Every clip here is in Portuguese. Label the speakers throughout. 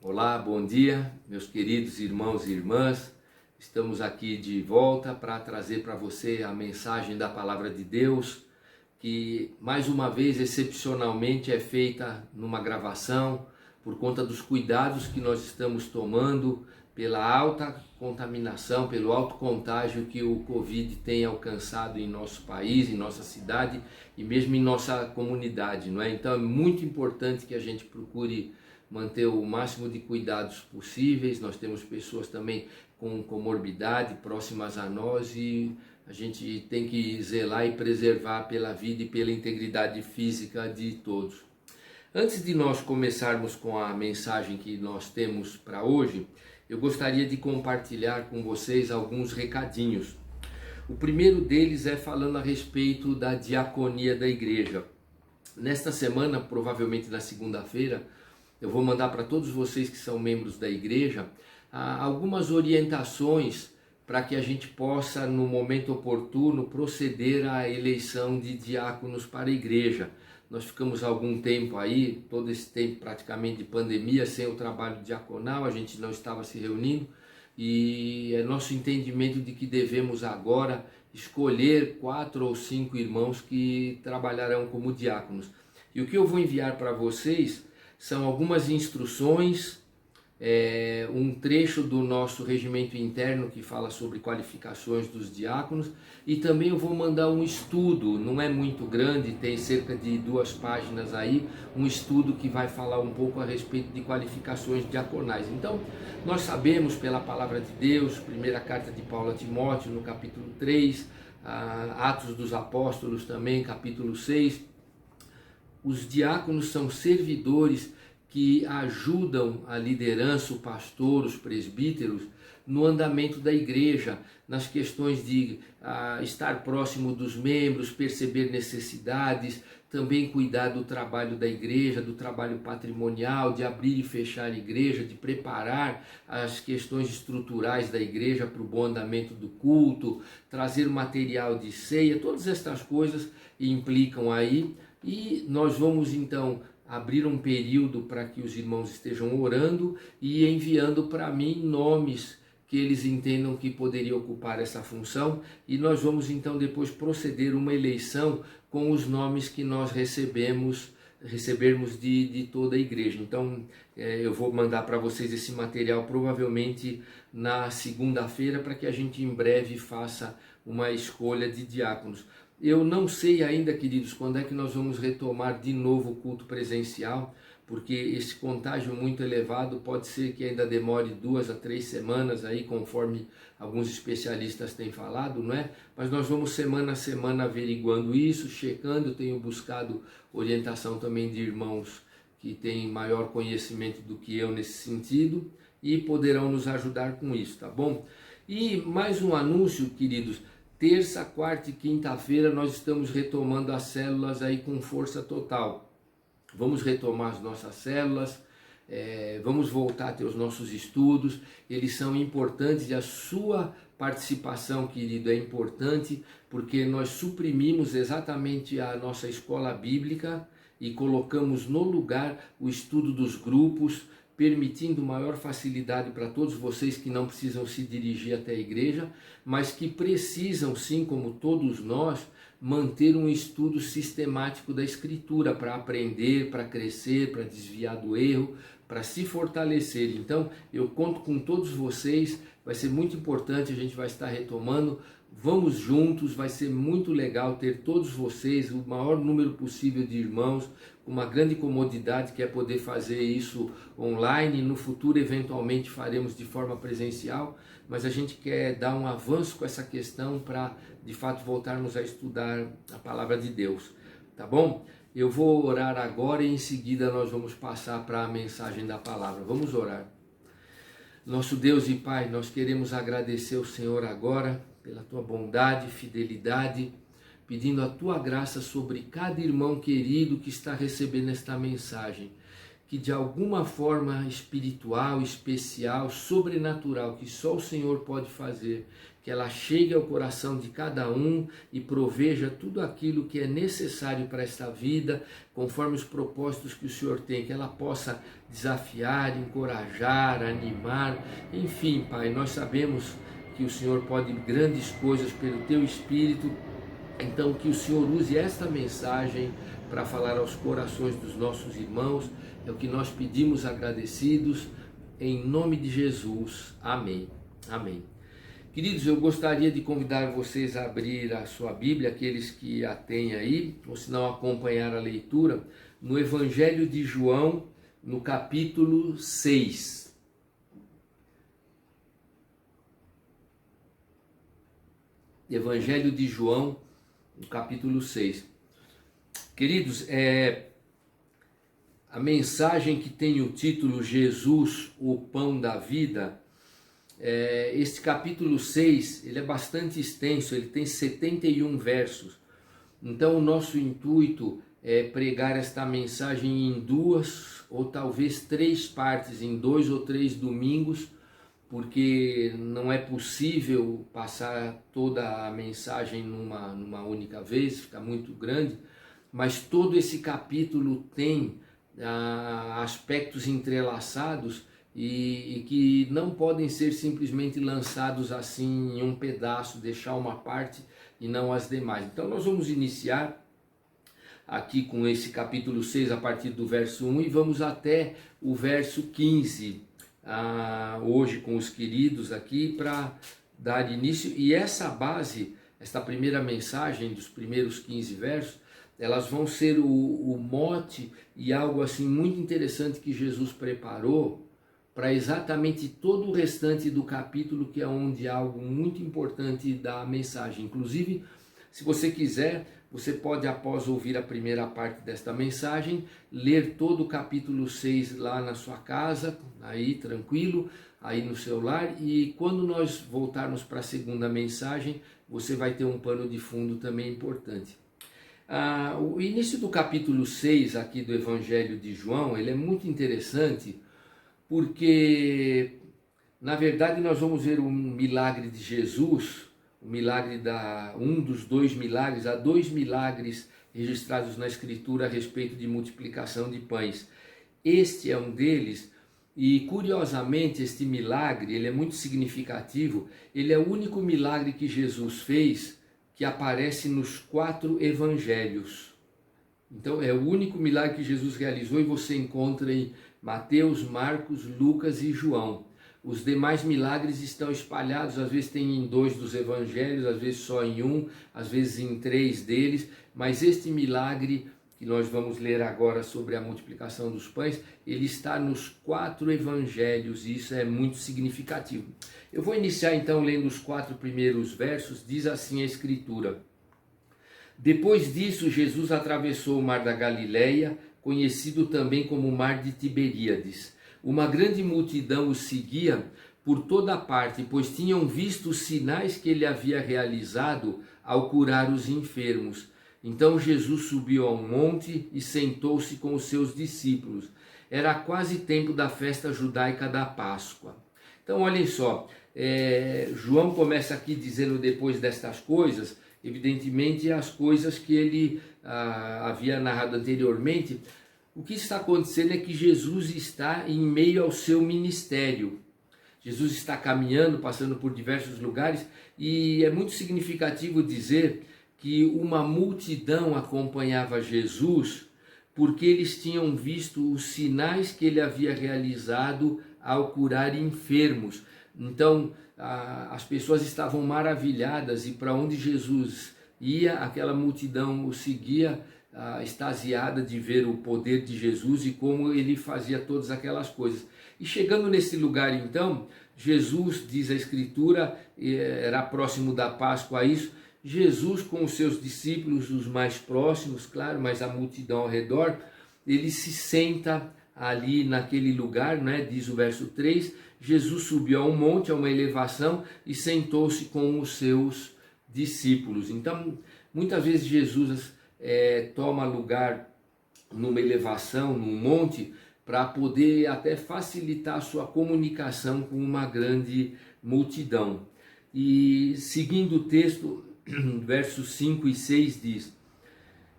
Speaker 1: Olá, bom dia, meus queridos irmãos e irmãs. Estamos aqui de volta para trazer para você a mensagem da Palavra de Deus, que mais uma vez, excepcionalmente, é feita numa gravação, por conta dos cuidados que nós estamos tomando pela alta contaminação, pelo alto contágio que o Covid tem alcançado em nosso país, em nossa cidade e mesmo em nossa comunidade, não é? Então é muito importante que a gente procure manter o máximo de cuidados possíveis. Nós temos pessoas também com comorbidade próximas a nós e a gente tem que zelar e preservar pela vida e pela integridade física de todos. Antes de nós começarmos com a mensagem que nós temos para hoje, eu gostaria de compartilhar com vocês alguns recadinhos. O primeiro deles é falando a respeito da diaconia da igreja. Nesta semana, provavelmente na segunda-feira, eu vou mandar para todos vocês que são membros da igreja algumas orientações para que a gente possa, no momento oportuno, proceder à eleição de diáconos para a igreja. Nós ficamos algum tempo aí, todo esse tempo praticamente de pandemia, sem o trabalho diaconal, a gente não estava se reunindo e é nosso entendimento de que devemos agora escolher 4 ou 5 irmãos que trabalharão como diáconos. E o que eu vou enviar para vocês são algumas instruções, um trecho do nosso regimento interno que fala sobre qualificações dos diáconos, e também eu vou mandar um estudo, não é muito grande, tem cerca de 2 páginas aí, um estudo que vai falar um pouco a respeito de qualificações diaconais. Então, nós sabemos pela palavra de Deus, primeira carta de Paulo a Timóteo, no capítulo 3, Atos dos Apóstolos também, capítulo 6, os diáconos são servidores que ajudam a liderança, o pastor, os presbíteros, no andamento da igreja, nas questões de estar próximo dos membros, perceber necessidades, também cuidar do trabalho da igreja, do trabalho patrimonial, de abrir e fechar a igreja, de preparar as questões estruturais da igreja para o bom andamento do culto, trazer material de ceia, todas estas coisas implicam aí. E nós vamos então abrir um período para que os irmãos estejam orando e enviando para mim nomes que eles entendam que poderiam ocupar essa função, e nós vamos então depois proceder uma eleição com os nomes que nós recebermos de toda a igreja. Então eu vou mandar para vocês esse material provavelmente na segunda-feira, para que a gente em breve faça uma escolha de diáconos. Eu não sei ainda, queridos, quando é que nós vamos retomar de novo o culto presencial, porque esse contágio muito elevado pode ser que ainda demore 2 a 3 semanas aí, conforme alguns especialistas têm falado, não é? Mas nós vamos semana a semana averiguando isso, checando. Eu tenho buscado orientação também de irmãos que têm maior conhecimento do que eu nesse sentido e poderão nos ajudar com isso, tá bom? E mais um anúncio, queridos. Terça, quarta e quinta-feira nós estamos retomando as células aí com força total. Vamos retomar as nossas células, vamos voltar a ter os nossos estudos. Eles são importantes e a sua participação, querido, é importante, porque nós suprimimos exatamente a nossa escola bíblica e colocamos no lugar o estudo dos grupos, permitindo maior facilidade para todos vocês que não precisam se dirigir até a igreja, mas que precisam, sim, como todos nós, manter um estudo sistemático da Escritura para aprender, para crescer, para desviar do erro, para se fortalecer. Então, eu conto com todos vocês, vai ser muito importante, a gente vai estar retomando. Vamos juntos, vai ser muito legal ter todos vocês, o maior número possível de irmãos, com uma grande comodidade que é poder fazer isso online. No futuro, eventualmente, faremos de forma presencial, mas a gente quer dar um avanço com essa questão para, de fato, voltarmos a estudar a palavra de Deus, tá bom? Eu vou orar agora e em seguida nós vamos passar para a mensagem da palavra. Vamos orar. Nosso Deus e Pai, nós queremos agradecer ao Senhor agora pela Tua bondade e fidelidade, pedindo a Tua graça sobre cada irmão querido que está recebendo esta mensagem. que de alguma forma espiritual, especial, sobrenatural, que só o Senhor pode fazer, que ela chegue ao coração de cada um e proveja tudo aquilo que é necessário para esta vida, conforme os propósitos que o Senhor tem, que ela possa desafiar, encorajar, animar, enfim, Pai, nós sabemos que o Senhor pode grandes coisas pelo Teu Espírito, então que o Senhor use esta mensagem para falar aos corações dos nossos irmãos, é o que nós pedimos agradecidos, em nome de Jesus, amém, amém. Queridos, eu gostaria de convidar vocês a abrir a sua Bíblia, aqueles que a têm aí, ou se não acompanhar a leitura, no Evangelho de João, no capítulo 6. Evangelho de João, no capítulo 6. Queridos, a mensagem que tem o título Jesus, o Pão da Vida, este capítulo 6, ele é bastante extenso, ele tem 71 versos. Então o nosso intuito é pregar esta mensagem em 2 ou talvez 3 partes, em 2 ou 3 domingos, porque não é possível passar toda a mensagem numa única vez, fica muito grande, mas todo esse capítulo tem aspectos entrelaçados e que não podem ser simplesmente lançados assim em um pedaço, deixar uma parte e não as demais. Então nós vamos iniciar aqui com esse capítulo 6 a partir do verso 1 e vamos até o verso 15, hoje com os queridos aqui para dar início. E essa base, esta primeira mensagem dos primeiros 15 versos, elas vão ser o mote e algo assim muito interessante que Jesus preparou para exatamente todo o restante do capítulo, que é onde algo muito importante da mensagem. Inclusive, se você quiser, você pode, após ouvir a primeira parte desta mensagem, ler todo o capítulo 6 lá na sua casa, aí tranquilo, aí no seu lar, e quando nós voltarmos para a segunda mensagem, você vai ter um pano de fundo também importante. O início do capítulo 6 aqui do Evangelho de João, ele é muito interessante, porque, na verdade, nós vamos ver um milagre de Jesus, um dos 2 milagres, há 2 milagres registrados na Escritura a respeito de multiplicação de pães. Este é um deles, e curiosamente este milagre, ele é muito significativo, ele é o único milagre que Jesus fez que aparece nos 4 evangelhos. Então é o único milagre que Jesus realizou e você encontra em Mateus, Marcos, Lucas e João. Os demais milagres estão espalhados, às vezes tem em 2 dos evangelhos, às vezes só em 1, às vezes em 3 deles, mas este milagre que nós vamos ler agora sobre a multiplicação dos pães, ele está nos 4 evangelhos e isso é muito significativo. Eu vou iniciar então lendo os 4 primeiros versos, diz assim a Escritura. Depois disso, Jesus atravessou o mar da Galileia, conhecido também como o mar de Tiberíades. Uma grande multidão o seguia por toda parte, pois tinham visto os sinais que ele havia realizado ao curar os enfermos. Então Jesus subiu ao monte e sentou-se com os seus discípulos. Era quase tempo da festa judaica da Páscoa. Então olhem só, João começa aqui dizendo depois destas coisas, evidentemente as coisas que ele havia narrado anteriormente. O que está acontecendo é que Jesus está em meio ao seu ministério. Jesus está caminhando, passando por diversos lugares e é muito significativo dizer que uma multidão acompanhava Jesus porque eles tinham visto os sinais que ele havia realizado ao curar enfermos. Então, as pessoas estavam maravilhadas e para onde Jesus ia, aquela multidão o seguia, extasiada de ver o poder de Jesus e como ele fazia todas aquelas coisas. E chegando nesse lugar então, Jesus, diz a Escritura, era próximo da Páscoa a isso, Jesus com os seus discípulos, os mais próximos, claro, mas a multidão ao redor, ele se senta ali naquele lugar, né? Diz o verso 3, Jesus subiu a um monte, a uma elevação e sentou-se com os seus discípulos. Então, muitas vezes Jesus toma lugar numa elevação, num monte, para poder até facilitar a sua comunicação com uma grande multidão. E seguindo o texto, versos 5 e 6 diz: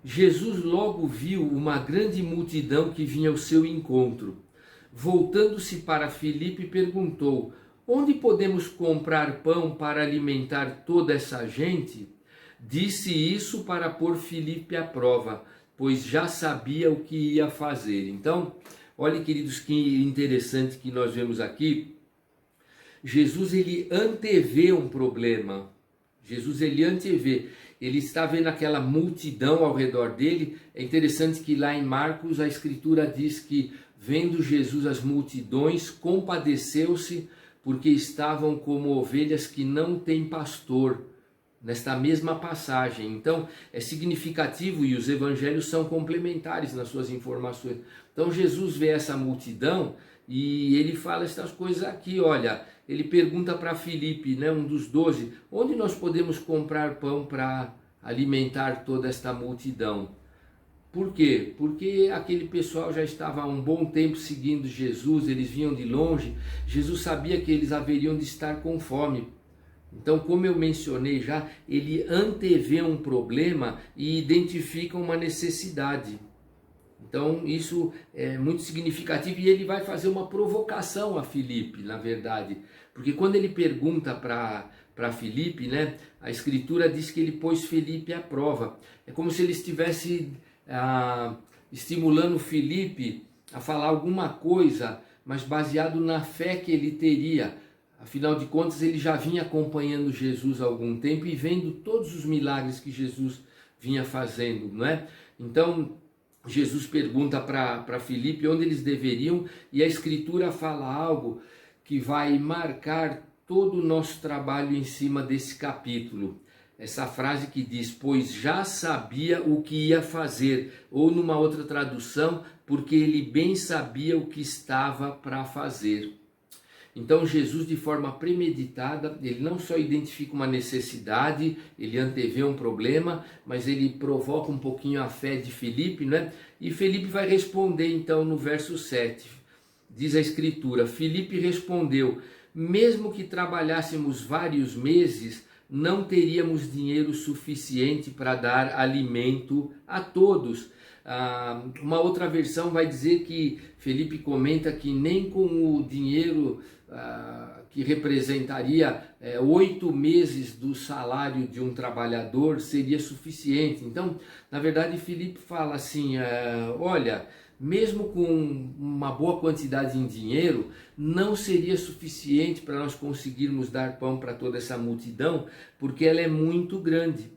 Speaker 1: Jesus logo viu uma grande multidão que vinha ao seu encontro. Voltando-se para Filipe, perguntou: onde podemos comprar pão para alimentar toda essa gente? Disse isso para pôr Filipe à prova, pois já sabia o que ia fazer. Então, olhe, queridos, que interessante que nós vemos aqui. Jesus, ele antevê um problema. Jesus, ele antevê. Ele está vendo aquela multidão ao redor dele. É interessante que lá em Marcos a escritura diz que, vendo Jesus as multidões, compadeceu-se, porque estavam como ovelhas que não têm pastor. Nesta mesma passagem. Então, é significativo, e os evangelhos são complementares nas suas informações. Então, Jesus vê essa multidão e ele fala essas coisas aqui, olha, ele pergunta para Filipe, né, um dos 12, onde nós podemos comprar pão para alimentar toda esta multidão? Por quê? Porque aquele pessoal já estava há um bom tempo seguindo Jesus, eles vinham de longe, Jesus sabia que eles haveriam de estar com fome. Então, como eu mencionei já, ele antevê um problema e identifica uma necessidade. Então, isso é muito significativo e ele vai fazer uma provocação a Filipe, na verdade. Porque quando ele pergunta para Filipe, né, a escritura diz que ele pôs Filipe à prova. É como se ele estivesse estimulando Filipe a falar alguma coisa, mas baseado na fé que ele teria. Afinal de contas, ele já vinha acompanhando Jesus há algum tempo e vendo todos os milagres que Jesus vinha fazendo, não é? Então, Jesus pergunta para Filipe onde eles deveriam, e a Escritura fala algo que vai marcar todo o nosso trabalho em cima desse capítulo. Essa frase que diz, pois já sabia o que ia fazer, ou numa outra tradução, porque ele bem sabia o que estava para fazer. Então Jesus, de forma premeditada, ele não só identifica uma necessidade, ele antevê um problema, mas ele provoca um pouquinho a fé de Filipe, né? E Filipe vai responder então no verso 7, diz a escritura, Filipe respondeu, mesmo que trabalhássemos vários meses, não teríamos dinheiro suficiente para dar alimento a todos. Uma outra versão vai dizer que Filipe comenta que nem com o dinheiro que representaria 8 meses do salário de um trabalhador seria suficiente. Então, na verdade, Filipe fala assim, olha, mesmo com uma boa quantidade em dinheiro, não seria suficiente para nós conseguirmos dar pão para toda essa multidão, porque ela é muito grande.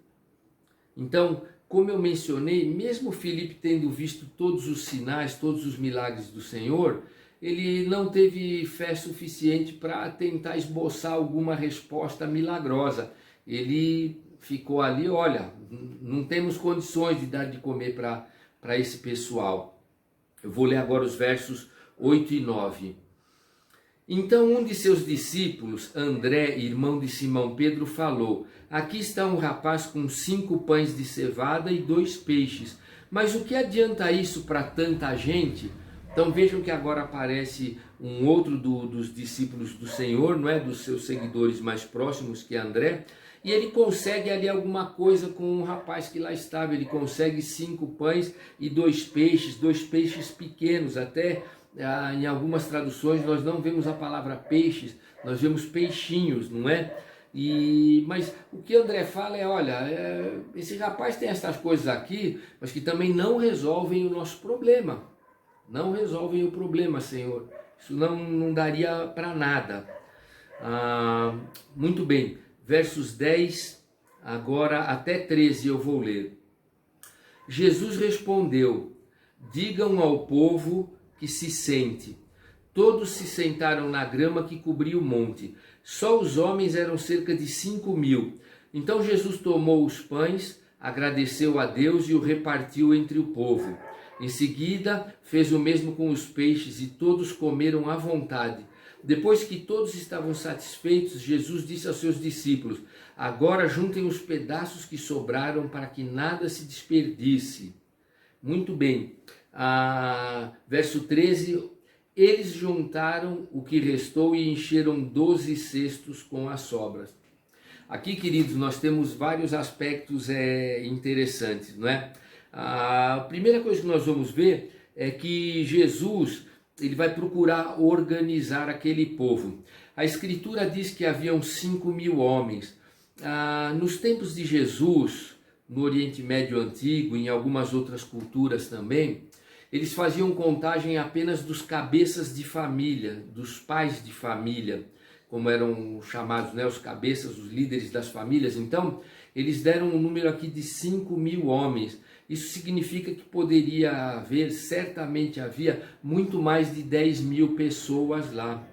Speaker 1: Então, como eu mencionei, mesmo Filipe tendo visto todos os sinais, todos os milagres do Senhor, ele não teve fé suficiente para tentar esboçar alguma resposta milagrosa. Ele ficou ali, olha, não temos condições de dar de comer para esse pessoal. Eu vou ler agora os versos 8 e 9. Então um de seus discípulos, André, irmão de Simão Pedro, falou, aqui está um rapaz com 5 pães de cevada e 2 peixes, mas o que adianta isso para tanta gente? Então vejam que agora aparece um outro dos discípulos do Senhor, não é? Dos seus seguidores mais próximos, que é André, e ele consegue ali alguma coisa com um rapaz que lá estava, ele consegue 5 pães e 2 peixes pequenos, até em algumas traduções nós não vemos a palavra peixes, nós vemos peixinhos, não é? Mas o que André fala é, olha, esse rapaz tem essas coisas aqui, mas que também não resolvem o nosso problema. Não resolvem o problema, Senhor. Isso não daria para nada. Muito bem. Versos 10, agora até 13 eu vou ler. Jesus respondeu, digam ao povo que se sente. Todos se sentaram na grama que cobria o monte. Só os homens eram cerca de 5.000. Então Jesus tomou os pães, agradeceu a Deus e o repartiu entre o povo. Em seguida, fez o mesmo com os peixes e todos comeram à vontade. Depois que todos estavam satisfeitos, Jesus disse aos seus discípulos, agora juntem os pedaços que sobraram para que nada se desperdice. Muito bem. verso 13, eles juntaram o que restou e encheram 12 cestos com as sobras. Aqui, queridos, nós temos vários aspectos interessantes, não é? A primeira coisa que nós vamos ver é que Jesus ele vai procurar organizar aquele povo. A Escritura diz que haviam 5.000 homens. Nos tempos de Jesus, no Oriente Médio Antigo, em algumas outras culturas também, eles faziam contagem apenas dos cabeças de família, dos pais de família, como eram chamados, né, os cabeças, os líderes das famílias. Então, eles deram um número aqui de 5.000 homens. Isso significa que poderia haver, certamente havia, muito mais de 10.000 pessoas lá.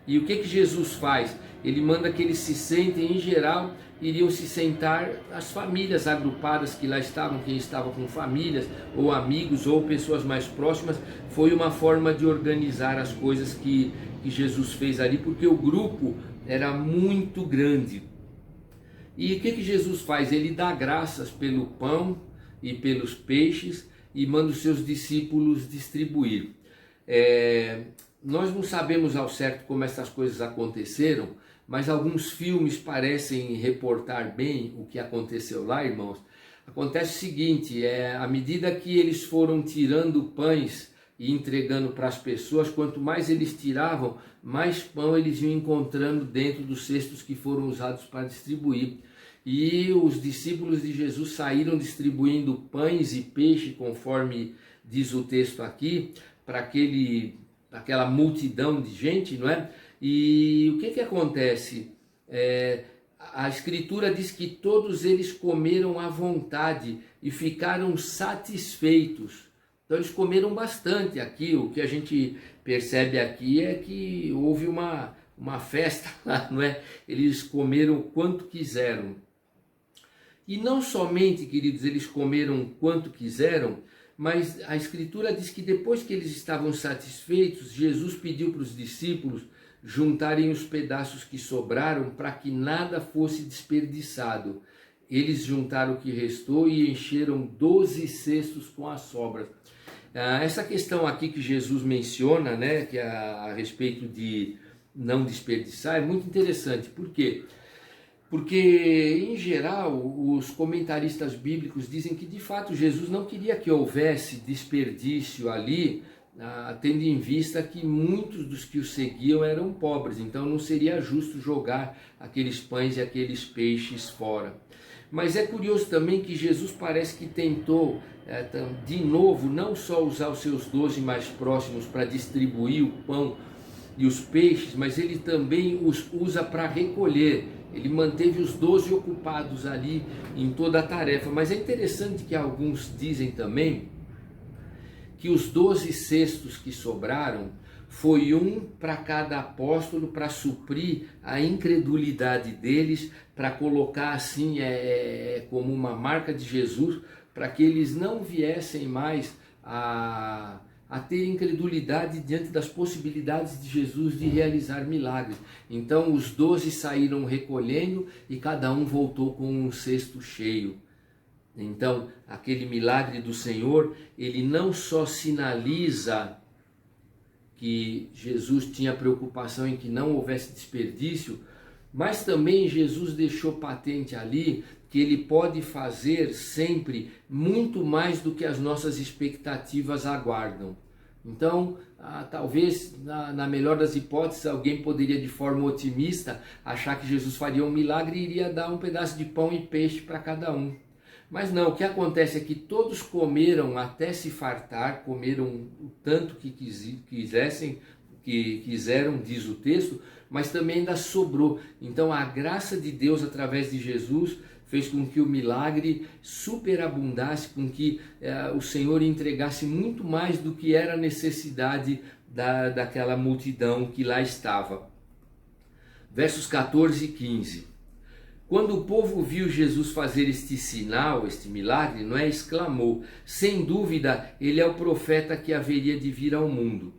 Speaker 1: E o que Jesus faz? Ele manda que eles se sentem, em geral, iriam se sentar as famílias agrupadas que lá estavam, quem estava com famílias, ou amigos, ou pessoas mais próximas. Foi uma forma de organizar as coisas que Jesus fez ali, porque o grupo era muito grande. E o que Jesus faz? Ele dá graças pelo pão e pelos peixes e manda os seus discípulos distribuir. Nós não sabemos ao certo como essas coisas aconteceram, mas alguns filmes parecem reportar bem o que aconteceu lá, irmãos. Acontece o seguinte, à medida que eles foram tirando pães e entregando para as pessoas, quanto mais eles tiravam, mais pão eles iam encontrando dentro dos cestos que foram usados para distribuir. E os discípulos de Jesus saíram distribuindo pães e peixe, conforme diz o texto aqui, para aquela multidão de gente, não é? E o que acontece? A Escritura diz que todos eles comeram à vontade e ficaram satisfeitos. Então eles comeram bastante aqui. O que a gente percebe aqui é que houve uma festa lá, não é? Eles comeram quanto quiseram. E não somente, queridos, eles comeram quanto quiseram, mas a Escritura diz que depois que eles estavam satisfeitos, Jesus pediu para os discípulos juntarem os pedaços que sobraram para que nada fosse desperdiçado. Eles juntaram o que restou e encheram 12 cestos com as sobras. Essa questão aqui que Jesus menciona, né, que a respeito de não desperdiçar, é muito interessante. Por quê? Porque, em geral, os comentaristas bíblicos dizem que, de fato, Jesus não queria que houvesse desperdício ali, tendo em vista que muitos dos que o seguiam eram pobres, então não seria justo jogar aqueles pães e aqueles peixes fora. Mas é curioso também que Jesus parece que tentou, de novo, não só usar os seus 12 mais próximos para distribuir o pão e os peixes, mas ele também os usa para recolher. Ele manteve os 12 ocupados ali em toda a tarefa. Mas é interessante que alguns dizem também que os 12 cestos que sobraram foi um para cada apóstolo, para suprir a incredulidade deles, para colocar assim como uma marca de Jesus, para que eles não viessem mais a ter incredulidade diante das possibilidades de Jesus de realizar milagres. Então os 12 saíram recolhendo e cada um voltou com um cesto cheio. Então aquele milagre do Senhor, ele não só sinaliza que Jesus tinha preocupação em que não houvesse desperdício, mas também Jesus deixou patente ali que ele pode fazer sempre muito mais do que as nossas expectativas aguardam. Então, talvez, na melhor das hipóteses, alguém poderia, de forma otimista, achar que Jesus faria um milagre e iria dar um pedaço de pão e peixe para cada um. Mas não, o que acontece é que todos comeram até se fartar, comeram o tanto que quiseram, diz o texto, mas também ainda sobrou. Então a graça de Deus através de Jesus fez com que o milagre superabundasse, com que o Senhor entregasse muito mais do que era a necessidade daquela multidão que lá estava. Versos 14 e 15. Quando o povo viu Jesus fazer este sinal, este milagre, exclamou: sem dúvida, ele é o profeta que haveria de vir ao mundo.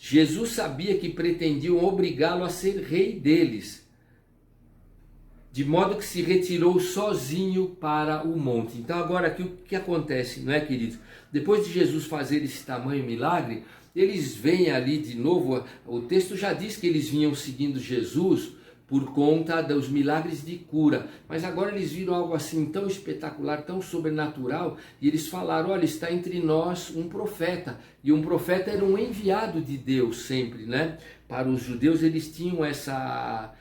Speaker 1: Jesus sabia que pretendiam obrigá-lo a ser rei deles. de modo que se retirou sozinho para o monte. Então agora aqui o que acontece, não é, queridos? Depois de Jesus fazer esse tamanho milagre, eles vêm ali de novo, o texto já diz que eles vinham seguindo Jesus por conta dos milagres de cura, mas agora eles viram algo assim tão espetacular, tão sobrenatural, e eles falaram, olha, está entre nós um profeta, e um profeta era um enviado de Deus sempre, né? Para os judeus eles tinham essa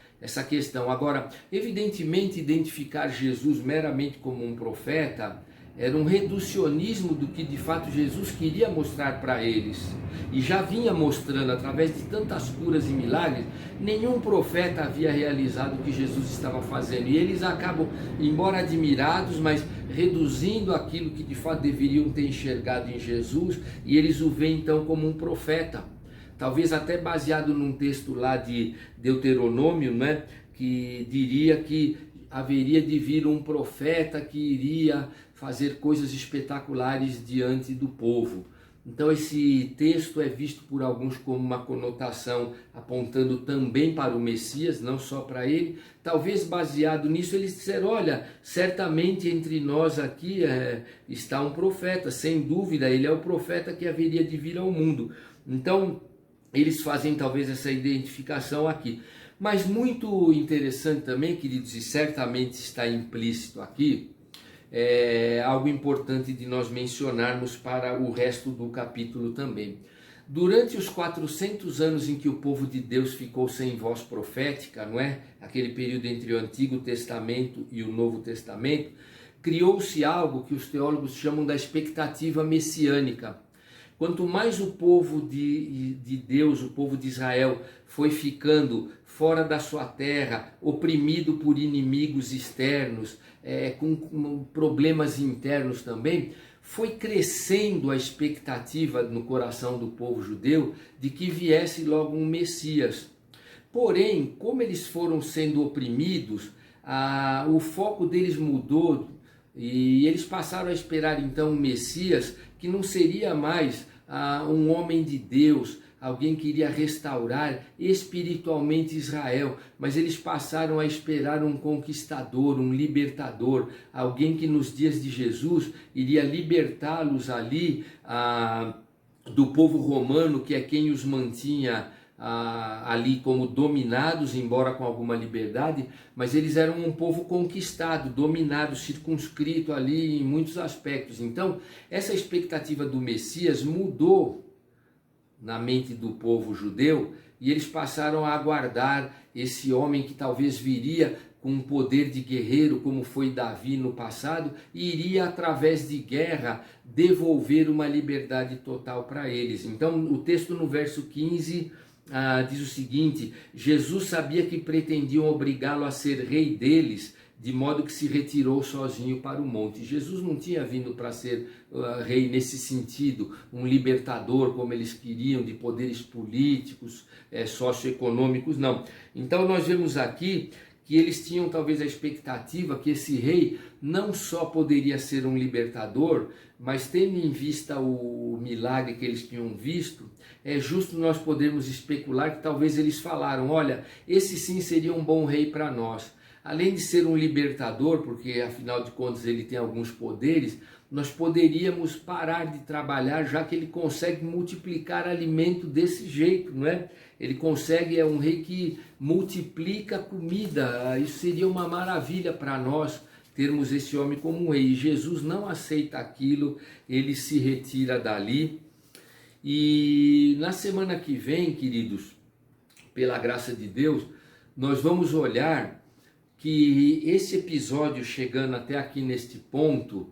Speaker 1: questão. Agora, evidentemente, identificar Jesus meramente como um profeta era um reducionismo do que de fato Jesus queria mostrar para eles. E já vinha mostrando através de tantas curas e milagres, nenhum profeta havia realizado o que Jesus estava fazendo. E eles acabam, embora admirados, mas reduzindo aquilo que de fato deveriam ter enxergado em Jesus, e eles o veem então como um profeta. Talvez até baseado num texto lá de Deuteronômio, né, que diria que haveria de vir um profeta que iria fazer coisas espetaculares diante do povo. Então esse texto é visto por alguns como uma conotação apontando também para o Messias, não só para ele. Talvez baseado nisso eles disseram, olha, certamente entre nós aqui está um profeta, sem dúvida, ele é o profeta que haveria de vir ao mundo. Então eles fazem talvez essa identificação aqui. Mas muito interessante também, queridos, e certamente está implícito aqui, algo importante de nós mencionarmos para o resto do capítulo também. Durante os 400 anos em que o povo de Deus ficou sem voz profética, não é? Aquele período entre o Antigo Testamento e o Novo Testamento, criou-se algo que os teólogos chamam da expectativa messiânica. Quanto mais o povo de Deus, o povo de Israel, foi ficando fora da sua terra, oprimido por inimigos externos, com problemas internos também, foi crescendo a expectativa no coração do povo judeu de que viesse logo um Messias. Porém, como eles foram sendo oprimidos, o foco deles mudou e eles passaram a esperar então um Messias que não seria mais um homem de Deus, alguém que iria restaurar espiritualmente Israel, mas eles passaram a esperar um conquistador, um libertador, alguém que nos dias de Jesus iria libertá-los ali do povo romano, que é quem os mantinha ali como dominados, embora com alguma liberdade, mas eles eram um povo conquistado, dominado, circunscrito ali em muitos aspectos. Então, essa expectativa do Messias mudou na mente do povo judeu e eles passaram a aguardar esse homem que talvez viria com um poder de guerreiro, como foi Davi no passado, e iria através de guerra devolver uma liberdade total para eles. Então, o texto no verso 15 diz o seguinte: Jesus sabia que pretendiam obrigá-lo a ser rei deles, de modo que se retirou sozinho para o monte. Jesus não tinha vindo para ser rei nesse sentido, um libertador como eles queriam, de poderes políticos, socioeconômicos, não. Então nós vemos aqui que eles tinham talvez a expectativa que esse rei não só poderia ser um libertador, mas tendo em vista o milagre que eles tinham visto, é justo nós podermos especular que talvez eles falaram, olha, esse sim seria um bom rei para nós. Além de ser um libertador, porque afinal de contas ele tem alguns poderes, nós poderíamos parar de trabalhar, já que ele consegue multiplicar alimento desse jeito, não é? Ele consegue, é um rei que multiplica comida, isso seria uma maravilha para nós, termos esse homem como um rei. E Jesus não aceita aquilo, ele se retira dali. E na semana que vem, queridos, pela graça de Deus, nós vamos olhar que esse episódio chegando até aqui neste ponto,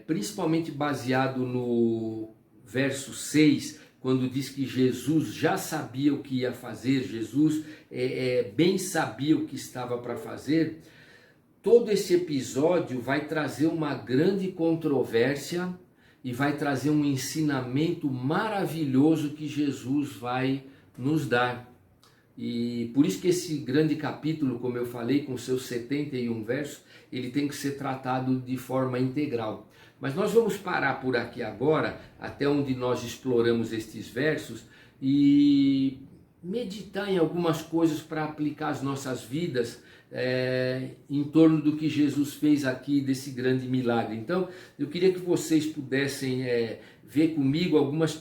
Speaker 1: principalmente baseado no verso 6, quando diz que Jesus já sabia o que ia fazer, Jesus bem sabia o que estava para fazer, todo esse episódio vai trazer uma grande controvérsia e vai trazer um ensinamento maravilhoso que Jesus vai nos dar. E por isso que esse grande capítulo, como eu falei, com seus 71 versos, ele tem que ser tratado de forma integral. Mas nós vamos parar por aqui agora, até onde nós exploramos estes versos, e meditar em algumas coisas para aplicar as nossas vidas em torno do que Jesus fez aqui, desse grande milagre. Então, eu queria que vocês pudessem ver comigo algumas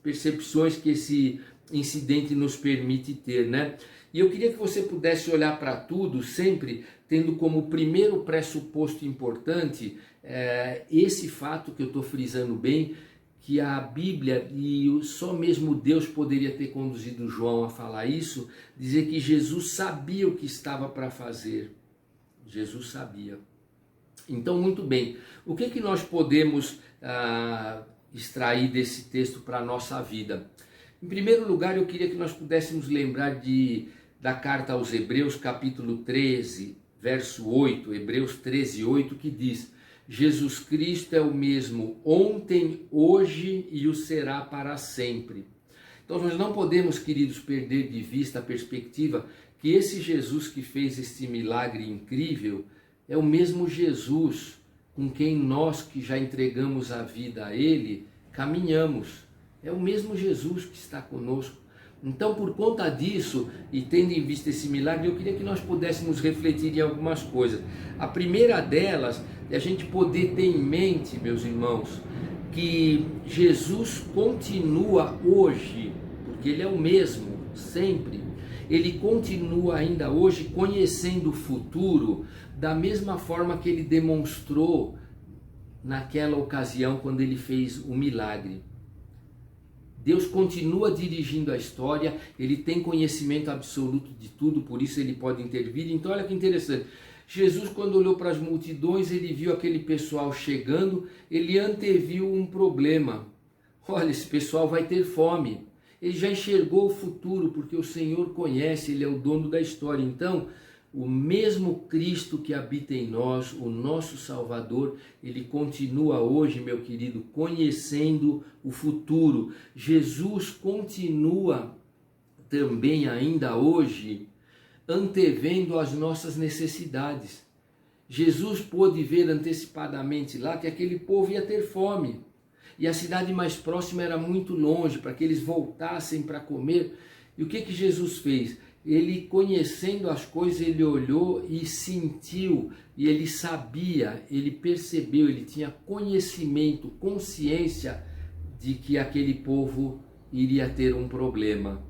Speaker 1: percepções que esse incidente nos permite ter, né? E eu queria que você pudesse olhar para tudo sempre tendo como primeiro pressuposto importante esse fato que eu estou frisando bem, que a Bíblia, e só mesmo Deus poderia ter conduzido João a falar isso, dizer que Jesus sabia o que estava para fazer. Jesus sabia. Então, muito bem, o que nós podemos extrair desse texto para a nossa vida? Em primeiro lugar, eu queria que nós pudéssemos lembrar da carta aos Hebreus, capítulo 13, verso 8, Hebreus 13, 8, que diz: Jesus Cristo é o mesmo ontem, hoje e o será para sempre. Então nós não podemos, queridos, perder de vista a perspectiva que esse Jesus que fez este milagre incrível é o mesmo Jesus com quem nós que já entregamos a vida a Ele, caminhamos. É o mesmo Jesus que está conosco. Então, por conta disso, e tendo em vista esse milagre, eu queria que nós pudéssemos refletir em algumas coisas. A primeira delas é a gente poder ter em mente, meus irmãos, que Jesus continua hoje, porque Ele é o mesmo, sempre. Ele continua ainda hoje conhecendo o futuro da mesma forma que Ele demonstrou naquela ocasião quando Ele fez o milagre. Deus continua dirigindo a história, Ele tem conhecimento absoluto de tudo, por isso Ele pode intervir. Então olha que interessante, Jesus, quando olhou para as multidões, Ele viu aquele pessoal chegando, Ele anteviu um problema. Olha, esse pessoal vai ter fome. Ele já enxergou o futuro, porque o Senhor conhece, Ele é o dono da história. Então, o mesmo Cristo que habita em nós, o nosso Salvador, Ele continua hoje, meu querido, conhecendo o futuro. Jesus continua também ainda hoje antevendo as nossas necessidades. Jesus pôde ver antecipadamente lá que aquele povo ia ter fome. E a cidade mais próxima era muito longe, para que eles voltassem para comer. E o que Jesus fez? Ele, conhecendo as coisas, ele olhou e sentiu, e ele sabia, ele percebeu, ele tinha conhecimento, consciência de que aquele povo iria ter um problema.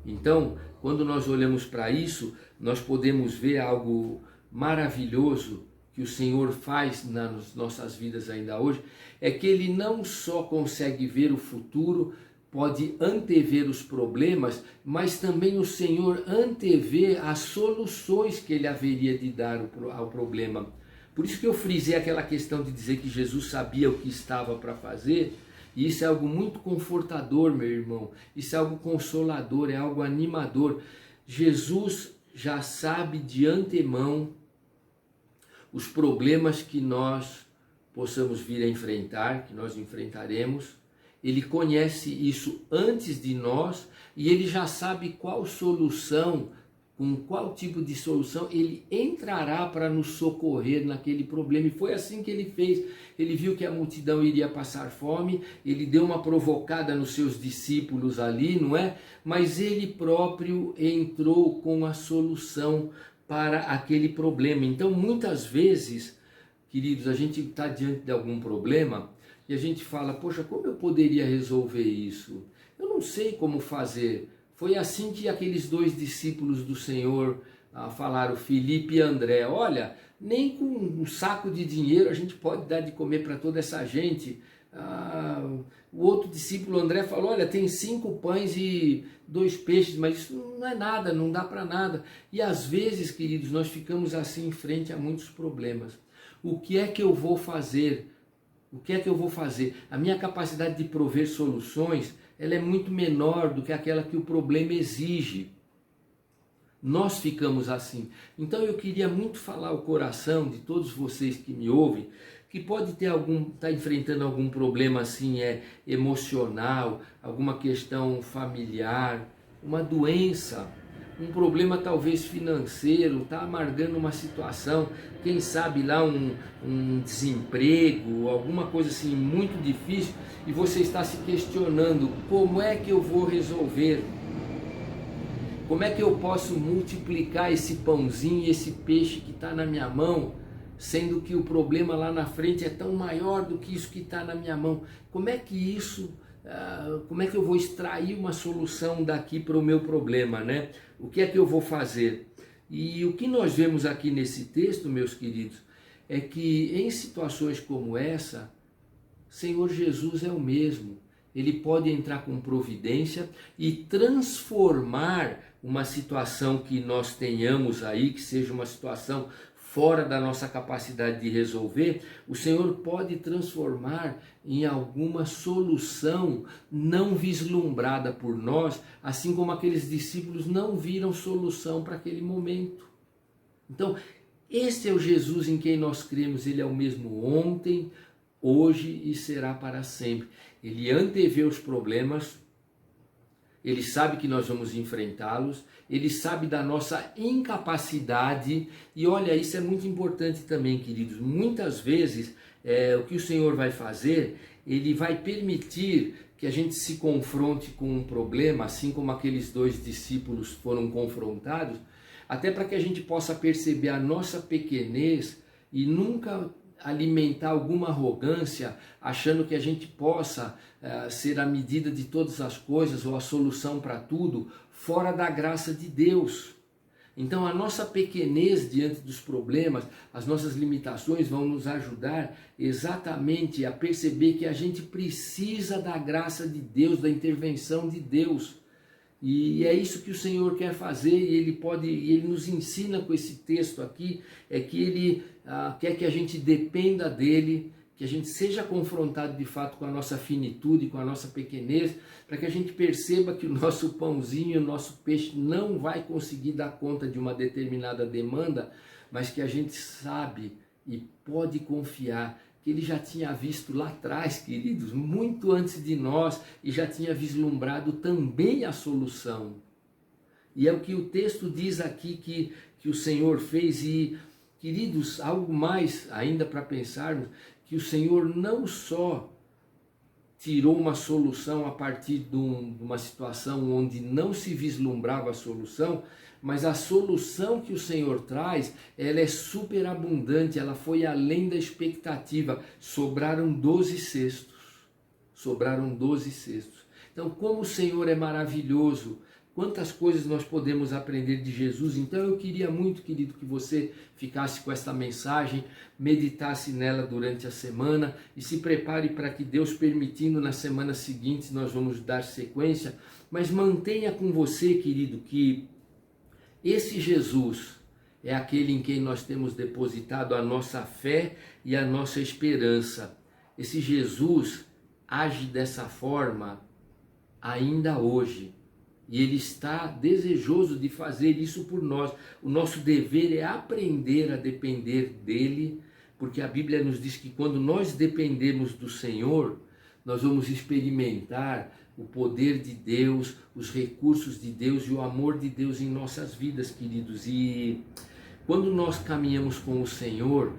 Speaker 1: Então, quando nós olhamos para isso, nós podemos ver algo maravilhoso que o Senhor faz nas nossas vidas ainda hoje, é que Ele não só consegue ver o futuro, pode antever os problemas, mas também o Senhor antevê as soluções que Ele haveria de dar ao problema. Por isso que eu frisei aquela questão de dizer que Jesus sabia o que estava para fazer, e isso é algo muito confortador, meu irmão, isso é algo consolador, é algo animador. Jesus já sabe de antemão os problemas que nós possamos vir a enfrentar, que nós enfrentaremos. Ele conhece isso antes de nós e Ele já sabe qual solução, com qual tipo de solução Ele entrará para nos socorrer naquele problema. E foi assim que Ele fez. Ele viu que a multidão iria passar fome, Ele deu uma provocada nos seus discípulos ali, não é? Mas Ele próprio entrou com a solução para aquele problema. Então, muitas vezes, queridos, a gente está diante de algum problema e a gente fala, poxa, como eu poderia resolver isso? Eu não sei como fazer. Foi assim que aqueles dois discípulos do Senhor falaram, Filipe e André, olha, nem com um saco de dinheiro a gente pode dar de comer para toda essa gente. O outro discípulo, André, falou, olha, tem 5 pães e 2 peixes, mas isso não é nada, não dá para nada. E às vezes, queridos, nós ficamos assim em frente a muitos problemas. O que é que eu vou fazer? O que é que eu vou fazer? A minha capacidade de prover soluções, ela é muito menor do que aquela que o problema exige. Nós ficamos assim. Então eu queria muito falar ao coração de todos vocês que me ouvem, que pode ter tá enfrentando algum problema assim, emocional, alguma questão familiar, uma doença, um problema talvez financeiro, está amargando uma situação, quem sabe lá um desemprego, alguma coisa assim muito difícil, e você está se questionando, como é que eu vou resolver? Como é que eu posso multiplicar esse pãozinho e esse peixe que está na minha mão, sendo que o problema lá na frente é tão maior do que isso que está na minha mão? Como é que eu vou extrair uma solução daqui para o meu problema, né? O que é que eu vou fazer? E o que nós vemos aqui nesse texto, meus queridos, é que em situações como essa, Senhor Jesus é o mesmo. Ele pode entrar com providência e transformar uma situação que nós tenhamos aí, que seja uma situação fora da nossa capacidade de resolver, o Senhor pode transformar em alguma solução não vislumbrada por nós, assim como aqueles discípulos não viram solução para aquele momento. Então, esse é o Jesus em quem nós cremos. Ele é o mesmo ontem, hoje e será para sempre. Ele antevê os problemas, ele sabe que nós vamos enfrentá-los, ele sabe da nossa incapacidade. E olha, isso é muito importante também, queridos. Muitas vezes, o que o Senhor vai fazer, ele vai permitir que a gente se confronte com um problema, assim como aqueles dois discípulos foram confrontados, até para que a gente possa perceber a nossa pequenez e nunca alimentar alguma arrogância, achando que a gente possa ser a medida de todas as coisas ou a solução para tudo, fora da graça de Deus. Então a nossa pequenez diante dos problemas, as nossas limitações vão nos ajudar exatamente a perceber que a gente precisa da graça de Deus, da intervenção de Deus. E é isso que o Senhor quer fazer, e Ele nos ensina com esse texto aqui, é que Ele quer que a gente dependa dEle, que a gente seja confrontado de fato com a nossa finitude, com a nossa pequenez, para que a gente perceba que o nosso pãozinho, o nosso peixe não vai conseguir dar conta de uma determinada demanda, mas que a gente sabe e pode confiar que Ele já tinha visto lá atrás, queridos, muito antes de nós, e já tinha vislumbrado também a solução. E é o que o texto diz aqui que o Senhor fez. E, queridos, algo mais ainda para pensarmos, que o Senhor não só tirou uma solução a partir de uma situação onde não se vislumbrava a solução, mas a solução que o Senhor traz, ela é superabundante, ela foi além da expectativa. Sobraram 12 cestos. Sobraram 12 cestos. Então, como o Senhor é maravilhoso, quantas coisas nós podemos aprender de Jesus. Então eu queria muito, querido, que você ficasse com esta mensagem, meditasse nela durante a semana e se prepare para que Deus permitindo, nas semanas seguintes nós vamos dar sequência, mas mantenha com você, querido, que esse Jesus é aquele em quem nós temos depositado a nossa fé e a nossa esperança. Esse Jesus age dessa forma ainda hoje. E Ele está desejoso de fazer isso por nós. O nosso dever é aprender a depender dEle, porque a Bíblia nos diz que quando nós dependemos do Senhor, nós vamos experimentar o poder de Deus, os recursos de Deus e o amor de Deus em nossas vidas, queridos. E quando nós caminhamos com o Senhor,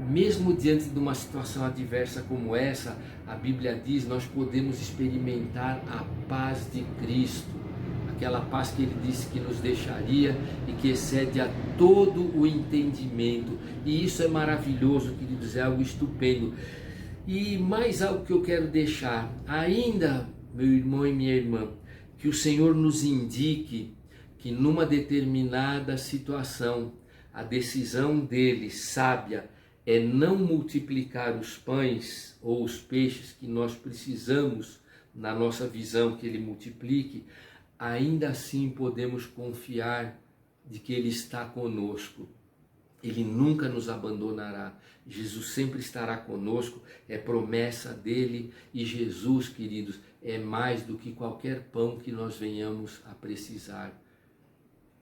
Speaker 1: mesmo diante de uma situação adversa como essa, a Bíblia diz, nós podemos experimentar a paz de Cristo. Aquela paz que Ele disse que nos deixaria e que excede a todo o entendimento. E isso é maravilhoso, queridos, é algo estupendo. E mais algo que eu quero deixar, ainda, meu irmão e minha irmã, que o Senhor nos indique que numa determinada situação, a decisão dEle, sábia, é não multiplicar os pães ou os peixes que nós precisamos, na nossa visão, que Ele multiplique. Ainda assim podemos confiar de que Ele está conosco. Ele nunca nos abandonará. Jesus sempre estará conosco, é promessa dEle. E Jesus, queridos, é mais do que qualquer pão que nós venhamos a precisar.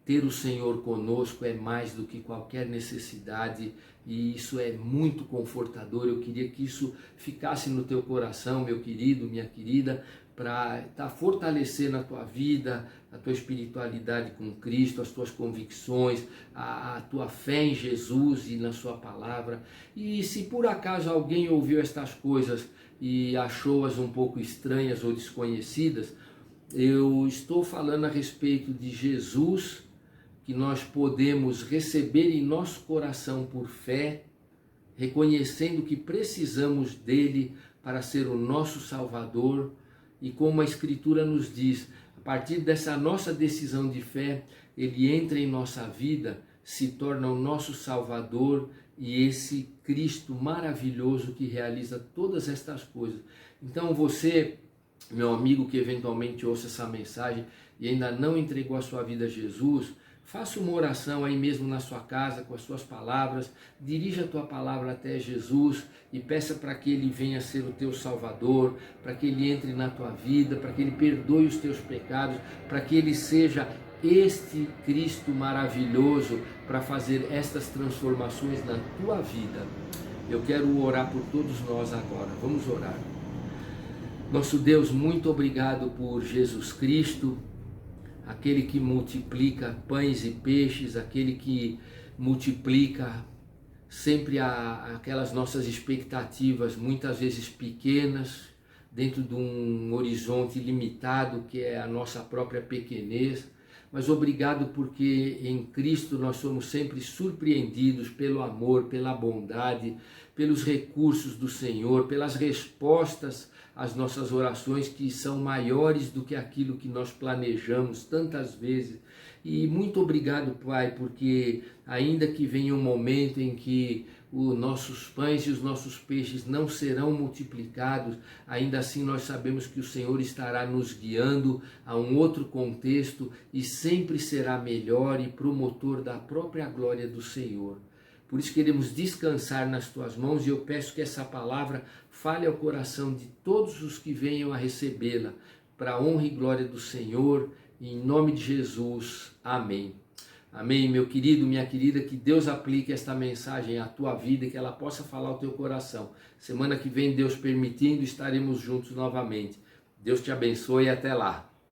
Speaker 1: Ter o Senhor conosco é mais do que qualquer necessidade, e isso é muito confortador. Eu queria que isso ficasse no teu coração, meu querido, minha querida, para fortalecendo a tua vida, a tua espiritualidade com Cristo, as tuas convicções, a tua fé em Jesus e na sua palavra. E se por acaso alguém ouviu estas coisas e achou-as um pouco estranhas ou desconhecidas, eu estou falando a respeito de Jesus, que nós podemos receber em nosso coração por fé, reconhecendo que precisamos dele para ser o nosso Salvador, e como a Escritura nos diz, a partir dessa nossa decisão de fé, ele entra em nossa vida, se torna o nosso Salvador e esse Cristo maravilhoso que realiza todas estas coisas. Então você, meu amigo que eventualmente ouça essa mensagem e ainda não entregou a sua vida a Jesus, faça uma oração aí mesmo na sua casa com as suas palavras, dirija a tua palavra até Jesus e peça para que ele venha ser o teu Salvador, para que ele entre na tua vida, para que ele perdoe os teus pecados, para que ele seja este Cristo maravilhoso para fazer estas transformações na tua vida. Eu quero orar por todos nós agora. Vamos orar. Nosso Deus, muito obrigado por Jesus Cristo, aquele que multiplica pães e peixes, aquele que multiplica sempre aquelas nossas expectativas, muitas vezes pequenas, dentro de um horizonte limitado que é a nossa própria pequenez. Mas obrigado porque em Cristo nós somos sempre surpreendidos pelo amor, pela bondade, pelos recursos do Senhor, pelas respostas às nossas orações que são maiores do que aquilo que nós planejamos tantas vezes. E muito obrigado, Pai, porque ainda que venha um momento em que os nossos pães e os nossos peixes não serão multiplicados, ainda assim nós sabemos que o Senhor estará nos guiando a um outro contexto e sempre será melhor e promotor da própria glória do Senhor. Por isso queremos descansar nas tuas mãos e eu peço que essa palavra fale ao coração de todos os que venham a recebê-la, para a honra e glória do Senhor, em nome de Jesus. Amém. Amém, meu querido, minha querida, que Deus aplique esta mensagem à tua vida e que ela possa falar ao teu coração. Semana que vem, Deus permitindo, estaremos juntos novamente. Deus te abençoe e até lá.